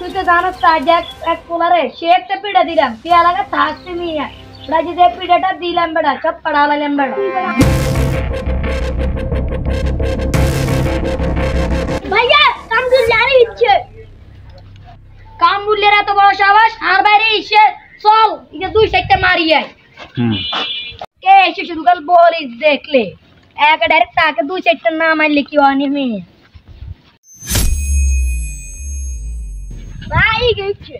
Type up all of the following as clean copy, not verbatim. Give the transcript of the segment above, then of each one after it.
তুই তো জানো এক পোলারে সে একটা পিঠা দিলাম তুই এলাকা থাকতে নিয়ে রাজি যে পিঠাটা দিলাম বেড়া সব পাড়ালাম বেড়া ভাইয়া কামদুল জারি ইচ্ছে কামবুলের এত বড় সাবাস আর বাইরে ইচ্ছে চল এটা দুই সাইডটা মারিয়ে কে এসে শুধু কাল বলিস দেখলে এক ডাইরেক্ট তাকে দুই সাইডটা না মারলে কি হয় মেয়ে ভাই গেছে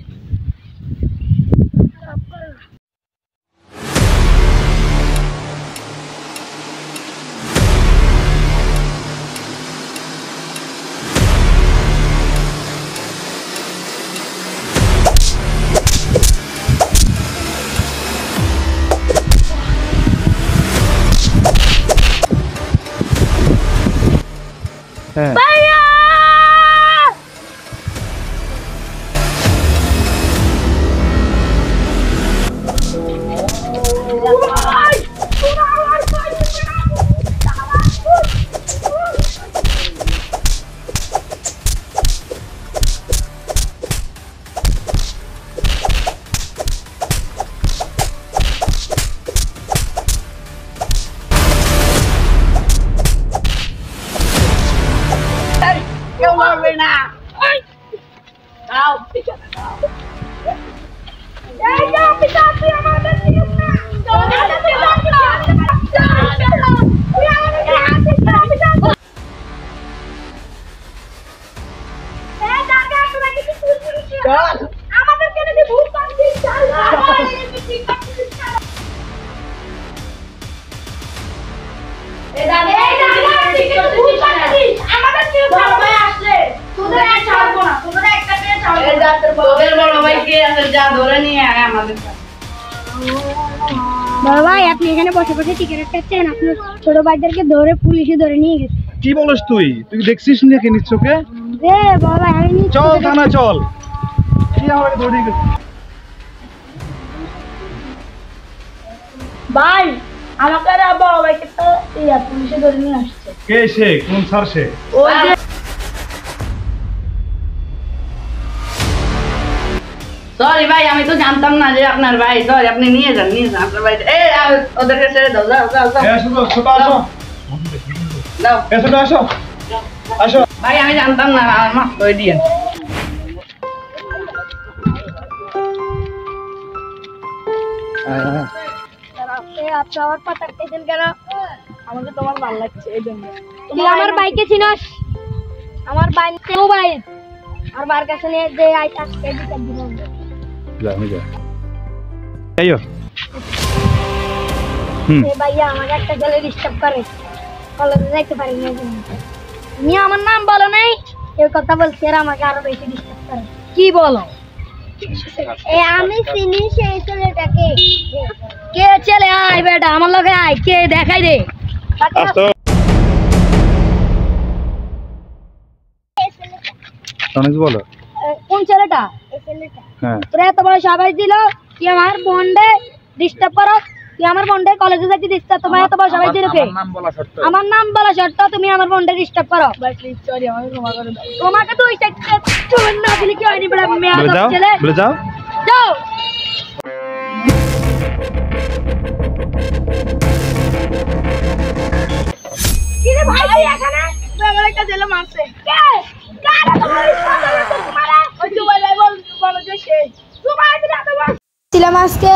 ভাইয়া বড় ভাই আপনি এখানে বসে বসে টিকিট কাটছেন আপনার ছোট ভাইদেরকে ধরে পুলিশে ধরে নিয়ে গেছে কি বলিস তুই দেখছিস নাকি নিচ্ছকে বড় ভাই আমি চল থানা চল কি আমাকে ধরে নিয়ে গেছে ভাই আমাকে আর বড় ভাইকে তো পুলিশে ধরে নিয়ে আসছে কে সে কোন স্যার সে ওই যে সরি ভাই আমি তো জানতাম না যে আপনার ভাই সরি আপনি নিয়ে যান আপনার ভাই ওদেরকে ছেড়ে দাও যাও যাও যাও আসো ছোট আসো দাও ছোট আসো আসো ভাই আমি জানতাম না আমার মাফ করে দিয়ে আপনি আমার পাঠাচ্ছেন কেন আমাকে তোমার ভালো লাগছে এই জন্য তুই আমার বাইকে চিনস আমার বাইকে ভাই আর বার কাছে নিয়ে যে আই আজকে দিতে দিব যা আমি যা আইও এই ভাইয়া আমাকে একটা গেলে ডিস্টার্ব করে কলেজে যাইতে পারি না তুমি আমার নাম বলো নাই এই কথা বলছি আর আমাকে আরো বেশি ডিস্টার্ব করে কি বলো আমি চিনি সেই ছেলেটাকে কে ছেলে আয় বেটা আমার লগে আয় কে দেখাই দে বলো কোন ছেলেটা হ্যাঁ তোরা এত বড় সাবাস দিল কি আমার বন্ডে ডিস্টার্ব করো তুই আমার বন্ডে কলেজে যাইতে ডিস্টার্ব তোমার এত বড় সাবাস দিল কে আমার নাম বলা শর্ত তুমি আমার বন্ডে ডিস্টার্ব করো সরি আমাকে ক্ষমা করে দাও তোমাকে তো ওই সাইডে চুন না দিলে কি হয়নি বড় মেয়ে ছেলে বলে যাও যাও কি রে ভাই এখানে তুই আমার একটা ছেলে মারছে কে কারা তোমার ওই তো বলো যে সে তোমার দিলা তো ছিলাম আজকে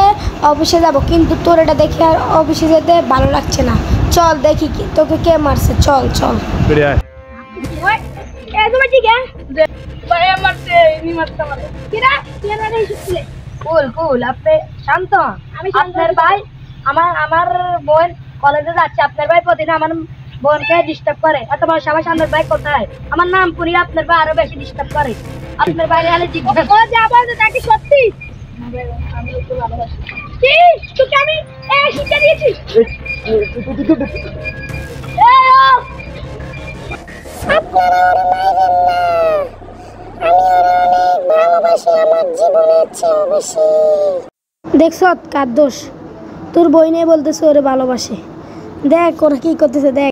অফিসে যাব কিন্তু তোর এটা দেখে আর অফিসে যেতে ভালো লাগছে না চল দেখি কি তোকে কে মারছে চল চল বেরিয়ে আয় ওই এ তুমি ঠিক আছে ভাই মারছে নি মারতে পারে কিরা কেন রে এসেছিলে কুল কুল আপনি শান্ত আমি আপনার ভাই আমার বোন কলেজে যাচ্ছে আপনার ভাই প্রতিদিন আমার বোনকে ডিস্টার্ব করে এত বড় সবাই সামনের ভাই কোথায় আমার নাম পুরি আপনার ভাই আরো বেশি ডিস্টার্ব করে আপনার ভাই আলে জিজ্ঞাসা ও যে আবার তাকে সত্যি আমি ওকে ভালোবাসি কি তোকে আমি শিক্ষা দিয়েছি আপনারা ওরে মাইরেন না আমি ওরে অনেক ভালোবাসি আমার জীবনের চেয়ে বেশি দেখছো কার দোষ তোর বই নিয়ে বলতেছে ওরে ভালোবাসে দেখ ওরা কি করতেছে দেখ